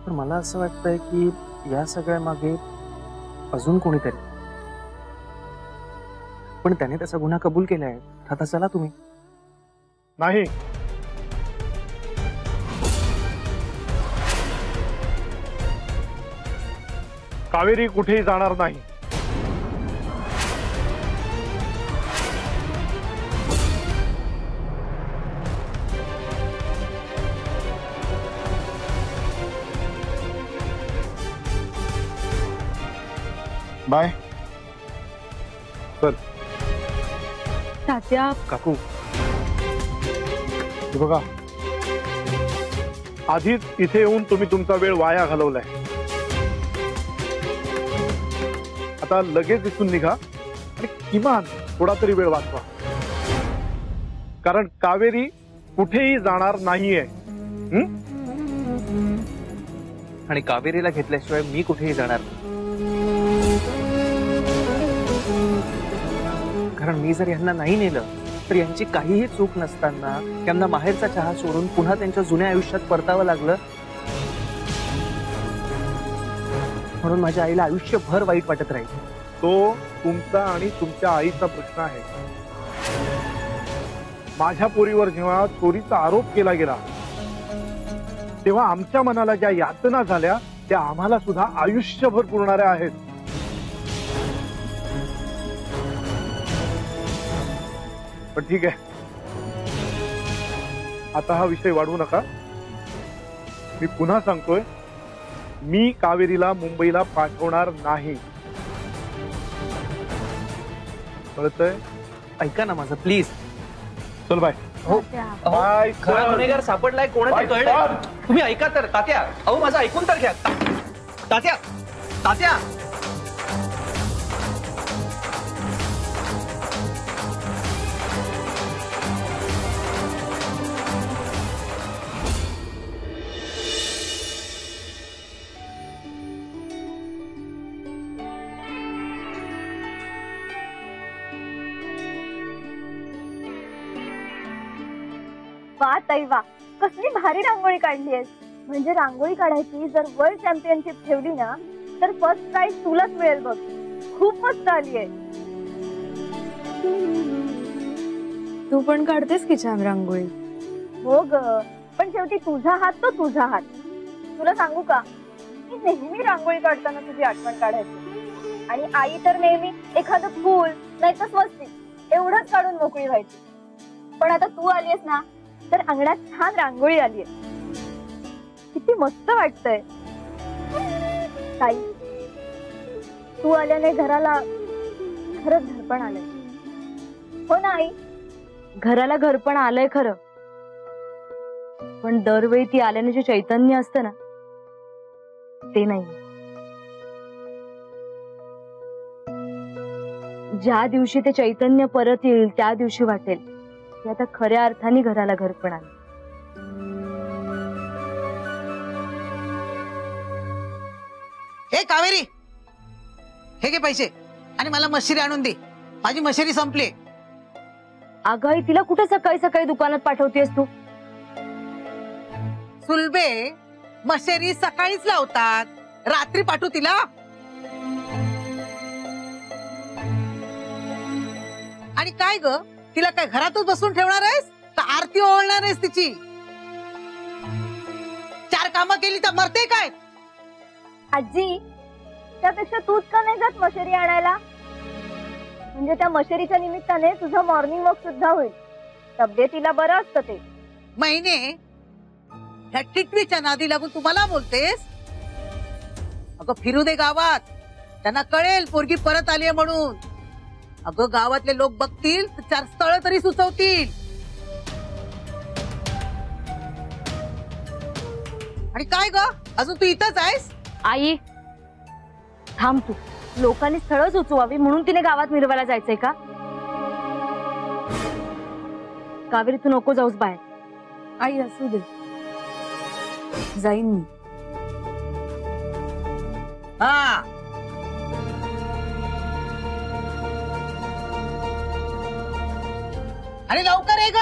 पण मला असं वाटतंय की या सगळ्या मागे अजून कोणीतरी, पण त्याने त्याचा गुन्हा कबूल केलाय. आता चला तुम्ही. नाही, कावेरी कुठेही जाणार नाही. बाय. चल. तात्या. काकू, हे बघा, आधीच इथे येऊन तुम्ही तुमचा वेळ वाया घालवलाय. आता लगेच इथून निघा आणि किमान थोडा तरी वेळ वाचवा, कारण कावेरी कुठेही जाणार नाहीये. आणि कावेरीला घेतल्याशिवाय मी कुठेही जाणार नाही. कारण मी जर यांना नाही नेलं तर यांची काहीही चूक नसताना त्यांना माहेरचा चहा सोडून पुन्हा त्यांच्या जुन्या आयुष्यात परतावं लागलं. म्हणून माझ्या आईला आयुष्यभर वाईट वाटत राहील. तो तुमचा आणि तुमच्या आईचा प्रश्न आहे. माझ्या पोरीवर जेव्हा चोरीचा आरोप केला गेला तेव्हा आमच्या मनाला ज्या यातना झाल्या त्या आम्हाला सुद्धा आयुष्यभर पुरणाऱ्या आहेत. पण ठीक आहे, आता हा विषय वाढवू नका. मी पुन्हा सांगतोय, मी कावेरीला मुंबईला पाठवणार नाही. कळतंय? ऐका ना माझं प्लीज. चल बाय. हो, बाय. खरा गुन्हेगार सापडलाय, कोणाचे कळलं? तुम्ही ऐका तर तात्या. अहो माझं ऐकून तर घ्या. तात्या, तात्या. वा ताई वा, कसली भारी रांगोळी काढली आहेस. म्हणजे रांगोळी काढायची जर वर्ल्ड चॅम्पियनशिप ठेवली ना तर फर्स्ट प्राइज तुलाच मिळेल बघ. खूप मस्त आली आहे. तू पण काढतेस की छान रांगोळी? हो ग, पण शेवटी तुझा हात तो तुझा हात. तुला सांगू का, मी नेहमी रांगोळी काढताना तुझी आठवण काढायची. आणि आई तर नेहमी एखादं फूल नाही तर स्वस्तिक एवढंच काढून मोकळी व्हायची. पण आता तू आलीयस ना तर अंगणात छान रांगोळी आलीये. किती मस्त वाटतंय. ताई, तू आल्याने घराला खरंच घरपण आलंय. हो ना आई? घराला घरपण आलंय खरं, पण दरवेळी ती आल्याने जे चैतन्य असतं ना ते नाही. ज्या दिवशी ते चैतन्य परत येईल त्या दिवशी वाटेल की आता खऱ्या अर्थाने घराला घरपण आलं. हे कावेरी, हे घे पैसे आणि मला मशिरी आणून दे. माझी मशिरी संपली. अगं आई, तिला कुठे सकाळी सकाळी दुकानात पाठवतेस तू? सुलभे, मशिरी सकाळीच लावतात, रात्री पाठवू तिला? आणि काय ग, तिला काय घरातच बसून ठेवणार आहेस का आरती ओळणार आहेस तिची? 4 कामं केली तर मरते काय? आजी, त्यापेक्षा तूच का नाही जात मशेरी आणायला? म्हणजे त्या मशेरीच्या निमित्ताने तुझं मॉर्निंग वॉक सुद्धा होईल. तब्येतीला बरं असतं ते. महिने ह्या टिटवीच्या नादी लागून तुम्हाला बोलतेस? अगं फिरू दे गावात, त्यांना कळेल पोरगी परत आली म्हणून. अगं गावातले लोक बघतील तर 4 स्थळ तरी सुचवतील. आणि काय ग, अजून तू इथंच आहेस? आई थांब तू. लोकांनी स्थळं सुचवावी म्हणून तिने गावात मिरवायला जायचंय का? कावेरी, तू नको जाऊस बाहेर. आई असू दे, जाईन मी. हा, आणि लवकर ये ग.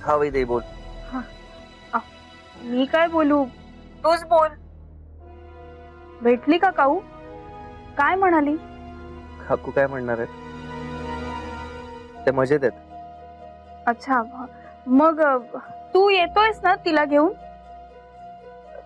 हा वैदे बोल. मी काय बोलू, तूच बोल. भेटली का काऊ? काय म्हणाली? काकू काय म्हणणार आहेत? ते मजेत आहेत. अच्छा, मग तू येतोयस ना तिला घेऊन?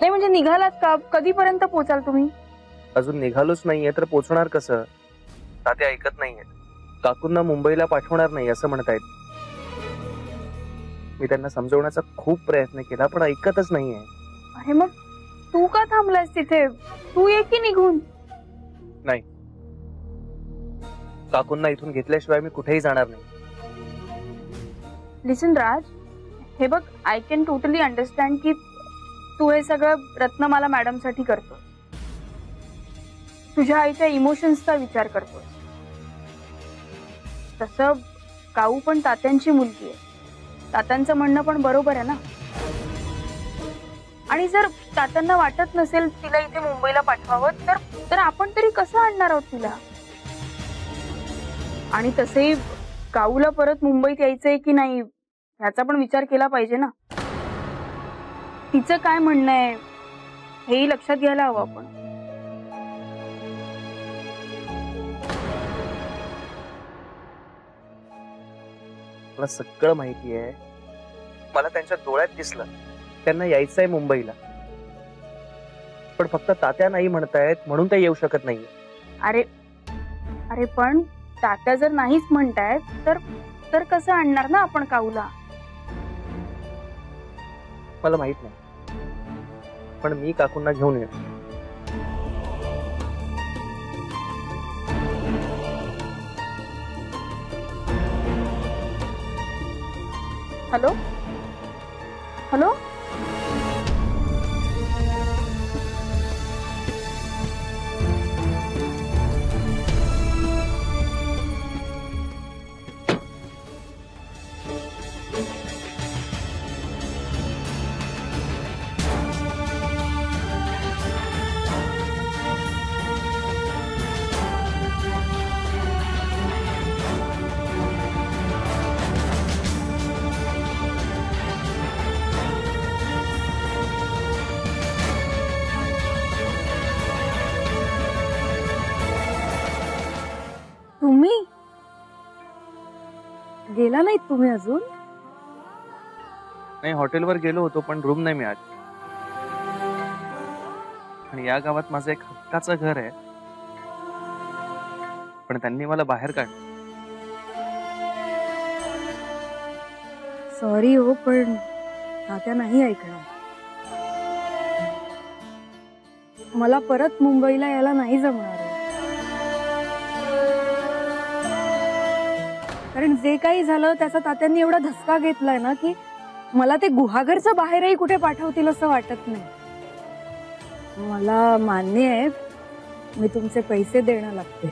नाही म्हणजे निघालात का? कधीपर्यंत पोचाल तुम्ही? अजून निघालोच नाहीये तर पोचणार कसं? तात्या ऐकत नाहीयेत. काकूंना मुंबईला पाठवणार नाही असं म्हणतायत. मी त्यांना समजवण्याचा खूप प्रयत्न केला पण ऐकतच नाहीये. अरे मग तू का थांबलायस तिथे? तू ये की निघून. नाही, काकूंना इथून घेतल्याशिवाय मी कुठेही जाणार नाही. लिसन राज, हे बघ, आय कॅन टोटली अंडरस्टँड की तू हे सगळं रत्नमाला मॅडम साठी करतो, तुझ्या आईच्या इमोशन्सचा विचार करतो. तसं काऊ पण तात्यांची मुलगी आहे. तात्यांचं म्हणणं पण बरोबर आहे ना. आणि जर तात्यांना वाटत नसेल तिला इथे मुंबईला पाठवावं तर आपण तरी कसं आणणार आहोत तिला? आणि तसेही काऊला परत मुंबईत यायचंय की नाही ह्याचा पण विचार केला पाहिजे ना. तिचं काय म्हणणं आहे हेही लक्षात घ्यायला हवं आपण. मला सगळं माहिती आहे. मला त्यांच्या डोळ्यात दिसलं त्यांना यायचंय मुंबईला, पण फक्त तात्या नाही म्हणतायत म्हणून ते येऊ शकत नाहीये. अरे पण तात्या जर नाहीच म्हणतायत तर कसं आणणार ना आपण काऊला? मला माहित नाही, पण मी काकूंना घेऊन येतो. हॅलो हॅलो, तुम्ही गेला नाहीत तुम्ही अजून? नाही, हॉटेलवर गेलो होतो पण रूम नाही मिळाली. आणि या गावात माझं एक हक्काचं घर आहे, पण त्यांनी मला बाहेर काढलं. सॉरी हो, पण तात्या नाही ऐकणार. मला परत मुंबईला यायला नाही जमणार. कारण जे काही झालं त्याचा तात्यांनी एवढा धसका घेतलाय ना की मला ते गुहागरचं बाहेरही कुठे पाठवतील असं वाटत नाही. मला मान्य आहे मी तुमचे पैसे देणं लागते.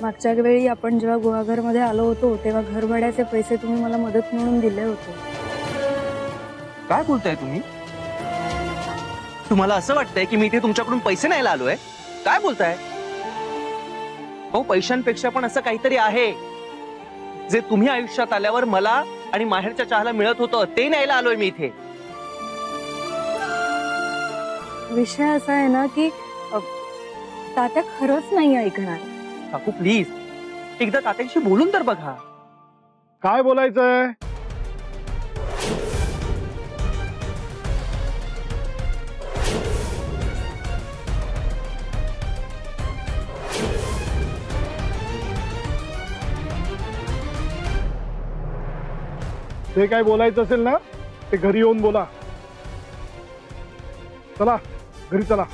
मागच्या वेळी आपण जेव्हा गुहागर मध्ये आलो होतो तेव्हा घर भाड्याचे पैसे तुम्ही मला मदत म्हणून दिले होते. काय बोलताय तुम्ही? तुम्हाला असं वाटतंय की मी इथे तुमच्याकडून पैसे न्यायला आलोय? काय बोलताय? हो, पैशांपेक्षा पण असं काहीतरी आहे जे तुम्ही आयुष्यात आल्यावर मला आणि माहेरच्या चहाला मिळत होतं, ते न्यायला आलोय मी इथे. विषय असा आहे ना की तात्या खरंच नाही ऐकणार. काकू प्लीज एकदा तात्यांशी बोलून तर बघा. काय बोलायचंय? ते काय बोलायचं असेल ना ते घरी येऊन बोला. चला घरी चला.